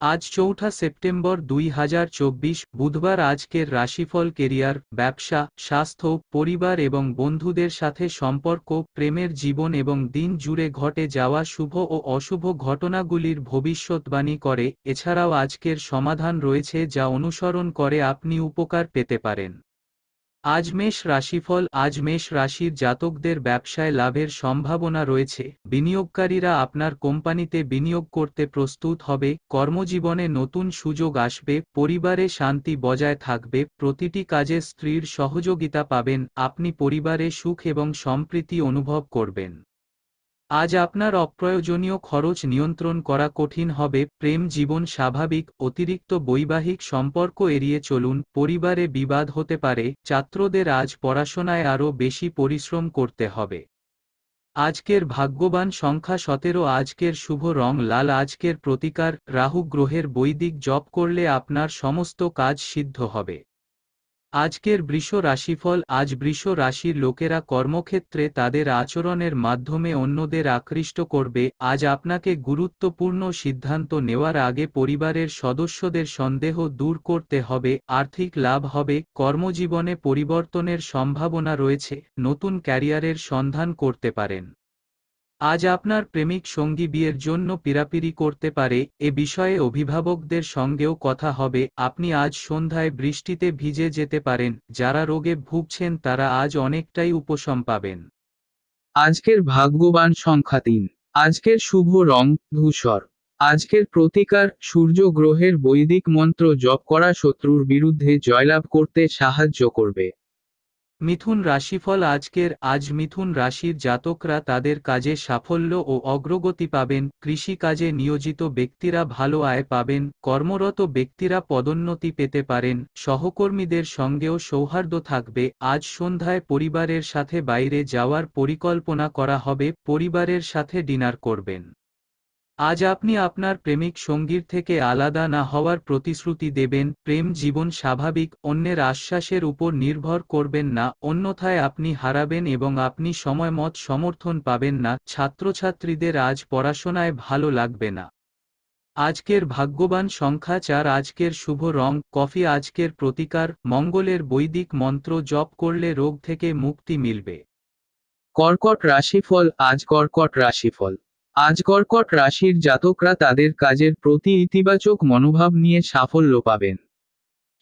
আজ ৪ঠা সেপ্টেম্বর ২০২৪ বুধবার। আজকের রাশিফল কেরিয়ার, ব্যবসা, স্বাস্থ্য, পরিবার এবং বন্ধুদের সাথে সম্পর্ক, প্রেমের জীবন এবং দিন জুড়ে ঘটে যাওয়া শুভ ও অশুভ ঘটনাগুলির ভবিষ্যৎবাণী করে। এছাড়াও আজকের সমাধান রয়েছে যা অনুসরণ করে আপনি উপকার পেতে পারেন। আজ মেষ রাশিফল। আজ মেষ রাশির জাতকদের ব্যবসায় লাভের সম্ভাবনা রয়েছে। বিনিয়োগকারীরা আপনার কোম্পানিতে বিনিয়োগ করতে প্রস্তুত হবে। কর্মজীবনে নতুন সুযোগ আসবে। পরিবারে শান্তি বজায় থাকবে। প্রতিটি কাজে স্ত্রীর সহযোগিতা পাবেন। আপনি পরিবারে সুখ এবং সম্প্রীতি অনুভব করবেন। আজ আপনার অপ্রয়োজনীয় খরচ নিয়ন্ত্রণ করা কঠিন হবে। প্রেম জীবন স্বাভাবিক। অতিরিক্ত বৈবাহিক সম্পর্ক এড়িয়ে চলুন। পরিবারে বিবাদ হতে পারে। ছাত্রদের আজ পড়াশোনায় আরও বেশি পরিশ্রম করতে হবে। আজকের ভাগ্যবান সংখ্যা ১৭। আজকের শুভ রং লাল। আজকের প্রতিকার, রাহু গ্রহের বৈদিক জপ করলে আপনার সমস্ত কাজ সিদ্ধ হবে। আজকের বৃষ রাশিফল। আজ বৃষ রাশির লোকেরা কর্মক্ষেত্রে তাদের আচরণের মাধ্যমে অন্যদের আকৃষ্ট করবে। আজ আপনাকে গুরুত্বপূর্ণ সিদ্ধান্ত নেওয়ার আগে পরিবারের সদস্যদের সন্দেহ দূর করতে হবে। আর্থিক লাভ হবে। কর্মজীবনে পরিবর্তনের সম্ভাবনা রয়েছে। নতুন ক্যারিয়ারের সন্ধান করতে পারেন। আজ আপনার প্রেমিক সঙ্গী বিয়ের জন্য পীড়াপিড়ি করতে পারে। এ বিষয়ে অভিভাবকদের সঙ্গেও কথা হবে। আপনি আজ সন্ধ্যায় বৃষ্টিতে ভিজে যেতে পারেন। যারা রোগে ভুগছেন তারা আজ অনেকটাই উপশম পাবেন। আজকের ভাগ্যবান সংখ্যা ৩। আজকের শুভ রং ধূসর। আজকের প্রতিকার, সূর্য গ্রহের বৈদিক মন্ত্র জপ করা শত্রুর বিরুদ্ধে জয়লাভ করতে সাহায্য করবে। মিথুন রাশিফল। আজ মিথুন রাশির জাতকরা তাদের কাজে সাফল্য ও অগ্রগতি পাবেন। কৃষিকাজে নিয়োজিত ব্যক্তিরা ভালো আয় পাবেন। কর্মরত ব্যক্তিরা পদোন্নতি পেতে পারেন। সহকর্মীদের সঙ্গেও সৌহার্দ্য থাকবে। আজ সন্ধ্যায় পরিবারের সাথে বাইরে যাওয়ার পরিকল্পনা করা হবে। পরিবারের সাথে ডিনার করবেন। আজ আপনি আপনার প্রেমিক সঙ্গীর থেকে আলাদা না হওয়ার প্রতিশ্রুতি দেবেন। প্রেম জীবন স্বাভাবিক। অন্যের আশ্বাসের উপর নির্ভর করবেন না, অন্যথায় আপনি হারাবেন এবং আপনি সময়মত সমর্থন পাবেন না। ছাত্রছাত্রীদের আজ পড়াশোনায় ভালো লাগবে না। আজকের ভাগ্যবান সংখ্যা ৪। আজকের শুভ রং কফি। আজকের প্রতিকার, মঙ্গলের বৈদিক মন্ত্র জপ করলে রোগ থেকে মুক্তি মিলবে। কর্কট রাশিফল। আজ কর্কট রাশিফল। আজ কর্কট রাশির জাতকরা তাদের কাজের প্রতি ইতিবাচক মনোভাব নিয়ে সাফল্য পাবেন।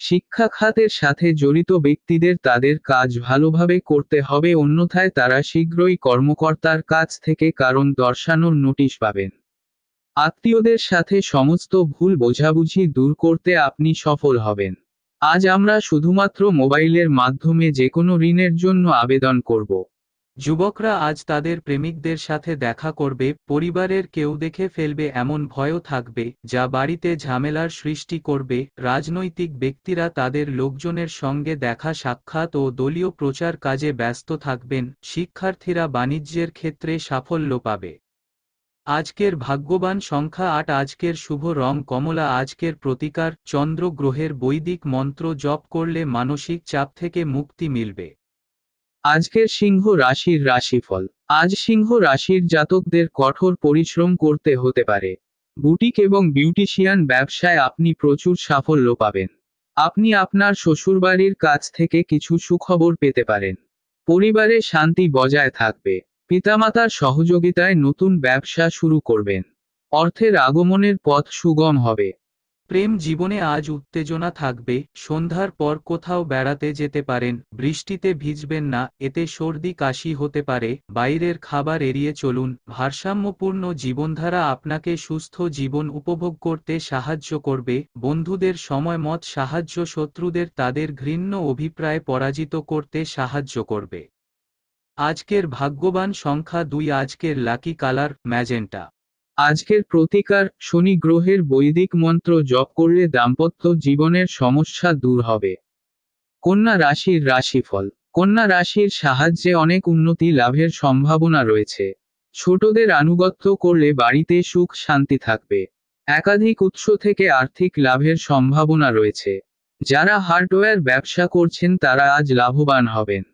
শিক্ষা খাতের সাথে জড়িত ব্যক্তিদের তাদের কাজ ভালোভাবে করতে হবে, অন্যথায় তারা শীঘ্রই কর্মকর্তার কাছ থেকে কারণ দর্শানোর নোটিশ পাবেন। আত্মীয়দের সাথে সমস্ত ভুল বোঝাবুঝি দূর করতে আপনি সফল হবেন। আজ আমরা শুধুমাত্র মোবাইলের মাধ্যমে যেকোনো ঋণের জন্য আবেদন করব। যুবকরা আজ তাদের প্রেমিকদের সাথে দেখা করবে। পরিবারের কেউ দেখে ফেলবে এমন ভয়ও থাকবে, যা বাড়িতে ঝামেলার সৃষ্টি করবে। রাজনৈতিক ব্যক্তিরা তাদের লোকজনের সঙ্গে দেখা সাক্ষাৎ ও দলীয় প্রচার কাজে ব্যস্ত থাকবেন। শিক্ষার্থীরা বাণিজ্যের ক্ষেত্রে সাফল্য পাবে। আজকের ভাগ্যবান সংখ্যা ৮। আজকের শুভ রং কমলা। আজকের প্রতিকার, চন্দ্র গ্রহের বৈদিক মন্ত্র জপ করলে মানসিক চাপ থেকে মুক্তি মিলবে। আজকের সিংহ রাশির রাশিফল। আজ সিংহ রাশির জাতকদের কঠোর পরিশ্রম করতে হতে পারে। বুটিক এবং বিউটিশিয়ান ব্যবসায় আপনি প্রচুর সাফল্য পাবেন। আপনি আপনার শ্বশুরবাড়ির কাছ থেকে কিছু সুখবর পেতে পারেন। পরিবারে শান্তি বজায় থাকবে। পিতামাতার সহযোগিতায় নতুন ব্যবসা শুরু করবেন। অর্থের আগমনের পথ সুগম হবে। প্রেম জীবনে আজ উত্তেজনা থাকবে। সন্ধ্যার পর কোথাও বেড়াতে যেতে পারেন। বৃষ্টিতে ভিজবেন না, এতে সর্দি কাশি হতে পারে। বাইরের খাবার এড়িয়ে চলুন। ভারসাম্যপূর্ণ জীবনধারা আপনাকে সুস্থ জীবন উপভোগ করতে সাহায্য করবে। বন্ধুদের সময়মত সাহায্য শত্রুদের তাদের ঘৃণ্য অভিপ্রায় পরাজিত করতে সাহায্য করবে। আজকের ভাগ্যবান সংখ্যা ২। আজকের লাকি কালার ম্যাজেন্টা। আজকের প্রতিকার, শনি গ্রহের বৈদিক মন্ত্র জপ করলে দাম্পত্য জীবনের সমস্যা দূর হবে। কন্যা রাশির রাশিফল। কন্যা রাশির সাহায্যে অনেক উন্নতি লাভের সম্ভাবনা রয়েছে। ছোটদের আনুগত্য করলে বাড়িতে সুখ শান্তি থাকবে। একাধিক উৎস থেকে আর্থিক লাভের সম্ভাবনা রয়েছে। যারা হার্ডওয়্যার ব্যবসা করছেন তারা আজ লাভবান হবেন।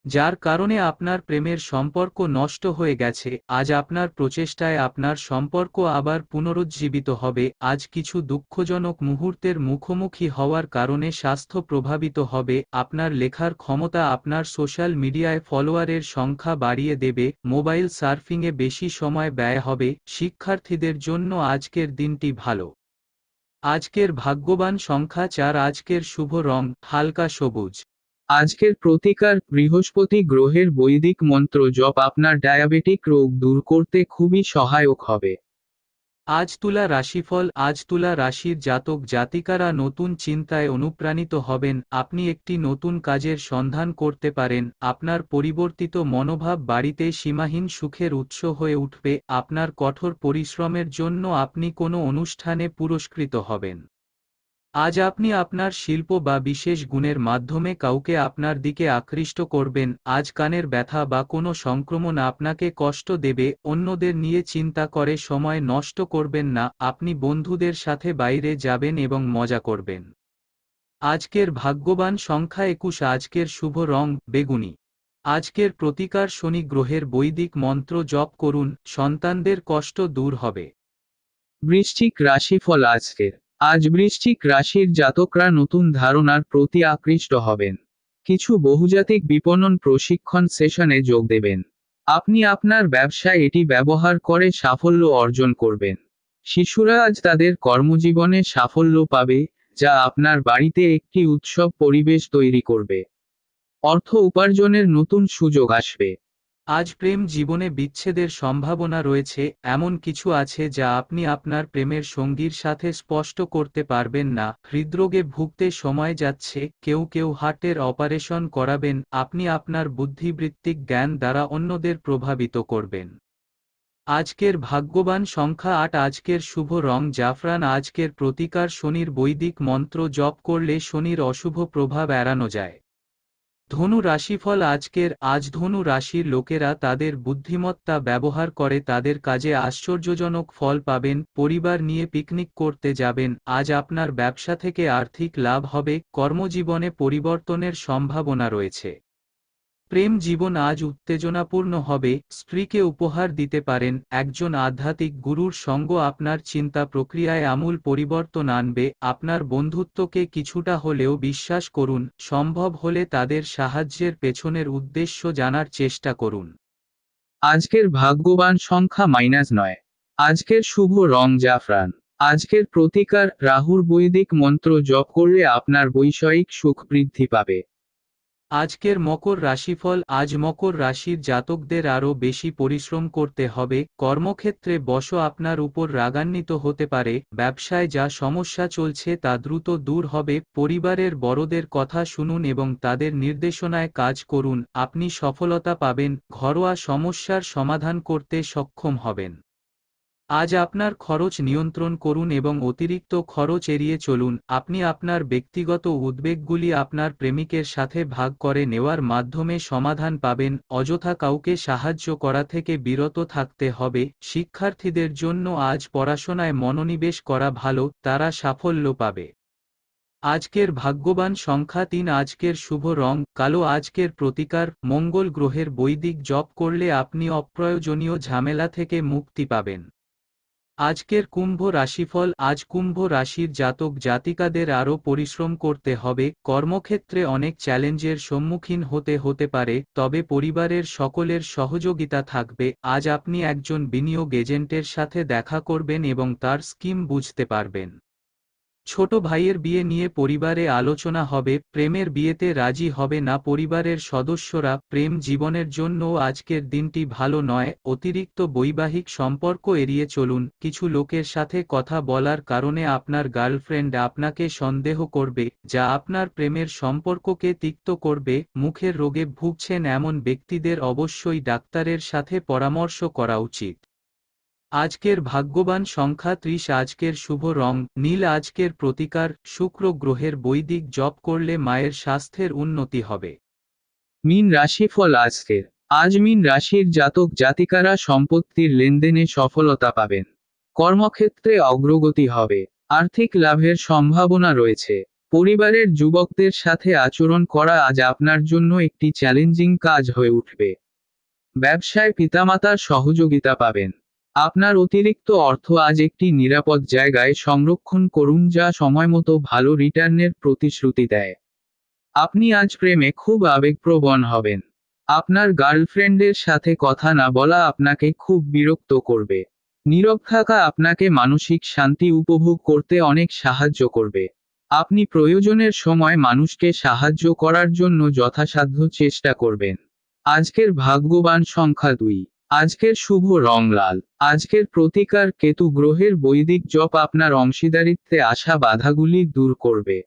যার কারণে আপনার প্রেমের সম্পর্ক নষ্ট হয়ে গেছে। আজ আপনার প্রচেষ্টায় আপনার সম্পর্ক আবার পুনরুজ্জীবিত হবে। আজ কিছু দুঃখজনক মুহূর্তের মুখোমুখি হওয়ার কারণে স্বাস্থ্য প্রভাবিত হবে। আপনার লেখার ক্ষমতা আপনার সোশ্যাল মিডিয়ায় ফলোয়ারের সংখ্যা বাড়িয়ে দেবে। মোবাইল সার্ফিংয়ে বেশি সময় ব্যয় হবে। শিক্ষার্থীদের জন্য আজকের দিনটি ভালো। আজকের ভাগ্যবান সংখ্যা 4। আজকের শুভ রং হালকা সবুজ। আজকের প্রতিকার বৃহস্পতি গ্রহের বৈদিক মন্ত্র জপ আপনার ডায়াবেটিক রোগ দূর করতে খুবই সহায়ক হবে। আজ তুলা রাশিফল। আজ তুলা রাশির জাতক জাতিকারা নতুন চিন্তায় অনুপ্রাণিত হবেন। আপনি একটি নতুন কাজের সন্ধান করতে পারেন। আপনার পরিবর্তিত মনোভাব বাড়িতে সীমাহীন সুখের উৎস হয়ে উঠবে। আপনার কঠোর পরিশ্রমের জন্য আপনি কোনো অনুষ্ঠানে পুরস্কৃত হবেন। আজ আপনি আপনার শিল্প বা বিশেষ গুণের মাধ্যমে কাউকে আপনার দিকে আকৃষ্ট করবেন। আজ কানের ব্যথা বা কোনো সংক্রমণ আপনাকে কষ্ট দেবে। অন্যদের নিয়ে চিন্তা করে সময় নষ্ট করবেন না। আপনি বন্ধুদের সাথে বাইরে যাবেন এবং মজা করবেন। আজকের ভাগ্যবান সংখ্যা 21। আজকের শুভ রং বেগুনি। আজকের প্রতিকার শনি গ্রহের বৈদিক মন্ত্র জপ করুন, সন্তানদের কষ্ট দূর হবে। বৃশ্চিক রাশিফল আজকের। আজ বৃশ্চিক রাশির জাতকরা নতুন ধারণার প্রতি আকৃষ্ট হবেন। কিছু বহুজাতিক বিপণন প্রশিক্ষণ সেশনে যোগ দেবেন। আপনি আপনার ব্যবসায় এটি ব্যবহার করে সাফল্য অর্জন করবেন। শিশুরা আজ তাদের কর্মজীবনে সাফল্য পাবে, যা আপনার বাড়িতে একটি উৎসব পরিবেশ তৈরি করবে। অর্থ উপার্জনের নতুন সুযোগ আসবে। আজ প্রেম জীবনে বিচ্ছেদের সম্ভাবনা রয়েছে। এমন কিছু আছে যা আপনি আপনার প্রেমের সঙ্গীর সাথে স্পষ্ট করতে পারবেন না। হৃদরোগে ভুগতে সময় যাচ্ছে। কেউ কেউ হার্টের অপারেশন করাবেন। আপনি আপনার বুদ্ধিবৃত্তিক জ্ঞান দ্বারা অন্যদের প্রভাবিত করবেন। আজকের ভাগ্যবান সংখ্যা 8। আজকের শুভ রং জাফরান। আজকের প্রতিকার শনির বৈদিক মন্ত্র জপ করলে শনির অশুভ প্রভাব এড়ানো যায়। ধনু রাশিফল আজকের। আজ ধনু রাশির লোকেরা তাদের বুদ্ধিমত্তা ব্যবহার করে তাদের কাজে আশ্চর্যজনক ফল পাবেন। পরিবার নিয়ে পিকনিক করতে যাবেন। আজ আপনার ব্যবসা থেকে আর্থিক লাভ হবে। কর্মজীবনে পরিবর্তনের সম্ভাবনা রয়েছে। প্রেম জীবন আজ উত্তেজনাপূর্ণ হবে। স্ত্রীকে উপহার দিতে পারেন। একজন আধ্যাত্মিক গুরুর সঙ্গ আপনার চিন্তা প্রক্রিয়ায় আমূল পরিবর্তন আনবে। আপনার বন্ধুত্বকে কিছুটা হলেও বিশ্বাস করুন। সম্ভব হলে তাদের সাহায্যের পেছনের উদ্দেশ্য জানার চেষ্টা করুন। আজকের ভাগ্যবান সংখ্যা -9। আজকের শুভ রং জাফরান। আজকের প্রতিকার রাহুর বৈদিক মন্ত্র জপ করলে আপনার বৈষয়িক সুখ বৃদ্ধি পাবে। আজকের মকর রাশিফল। আজ মকর রাশির জাতকদের আরও বেশি পরিশ্রম করতে হবে। কর্মক্ষেত্রে বস আপনার উপর রাগান্বিত হতে পারে। ব্যবসায় যা সমস্যা চলছে তা দ্রুত দূর হবে। পরিবারের বড়দের কথা শুনুন এবং তাদের নির্দেশনায় কাজ করুন। আপনি সফলতা পাবেন। ঘরোয়া সমস্যার সমাধান করতে সক্ষম হবেন। আজ আপনার খরচ নিয়ন্ত্রণ করুন এবং অতিরিক্ত খরচ এড়িয়ে চলুন। আপনি আপনার ব্যক্তিগত উদ্বেগগুলি আপনার প্রেমিকের সাথে ভাগ করে নেওয়ার মাধ্যমে সমাধান পাবেন। অযথা কাউকে সাহায্য করা থেকে বিরত থাকতে হবে। শিক্ষার্থীদের জন্য আজ পড়াশোনায় মনোনিবেশ করা ভালো, তারা সাফল্য পাবে। আজকের ভাগ্যবান সংখ্যা 3। আজকের শুভ রং কালো। আজকের প্রতিকার মঙ্গল গ্রহের বৈদিক জপ করলে আপনি অপ্রয়োজনীয় ঝামেলা থেকে মুক্তি পাবেন। আজকের কুম্ভ রাশিফল। আজ কুম্ভ রাশির জাতক জাতিকাদের আরও পরিশ্রম করতে হবে। কর্মক্ষেত্রে অনেক চ্যালেঞ্জের সম্মুখীন হতে পারে, তবে পরিবারের সকলের সহযোগিতা থাকবে। আজ আপনি একজন বিনিয়োগ এজেন্টের সাথে দেখা করবেন এবং তার স্কিম বুঝতে পারবেন। ছোট ভাইয়ের বিয়ে নিয়ে পরিবারে আলোচনা হবে। প্রেমের বিয়েতে রাজি হবে না পরিবারের সদস্যরা। প্রেম জীবনের জন্যও আজকের দিনটি ভালো নয়। অতিরিক্ত বৈবাহিক সম্পর্ক এড়িয়ে চলুন। কিছু লোকের সাথে কথা বলার কারণে আপনার গার্লফ্রেন্ড আপনাকে সন্দেহ করবে, যা আপনার প্রেমের সম্পর্ককে তিক্ত করবে। মুখের রোগে ভুগছেন এমন ব্যক্তিদের অবশ্যই ডাক্তারের সাথে পরামর্শ করা উচিত। আজকের ভাগ্যবান সংখ্যা 30। আজকের শুভ রং নীল। আজকের প্রতিকার শুক্র গ্রহের বৈদিক জপ করলে মায়ের স্বাস্থ্যের উন্নতি হবে। মীন রাশিফল আজকের। আজ মীন রাশির জাতক জাতিকারা সম্পত্তির লেনদেনে সফলতা পাবেন। কর্মক্ষেত্রে অগ্রগতি হবে। আর্থিক লাভের সম্ভাবনা রয়েছে। পরিবারের যুবকদের সাথে আচরণ করা আজ আপনার জন্য একটি চ্যালেঞ্জিং কাজ হয়ে উঠবে। ব্যবসায় পিতামাতার সহযোগিতা পাবেন। আপনার অতিরিক্ত অর্থ আজ একটি নিরাপদ জায়গায় সংরক্ষণ করুন যা সময়মতো ভালো রিটার্নের প্রতিশ্রুতি দেয়। আপনি আজ প্রেমে খুব আবেগপ্রবণ হবেন। আপনার গার্লফ্রেন্ডের সাথে কথা না বলা আপনাকে খুব বিরক্ত করবে। নীরব থাকা আপনাকে মানসিক শান্তি উপভোগ করতে অনেক সাহায্য করবে। আপনি প্রয়োজনের সময় মানুষকে সাহায্য করার জন্য যথাসাধ্য চেষ্টা করবেন। আজকের ভাগ্যবান সংখ্যা 2। আজকের শুভ রং লাল। আজকের প্রতিকার কেতু গ্রহের বৈদিক জপ আপনার অংশীদারিত্বে আসা বাধাগুলি দূর করবে।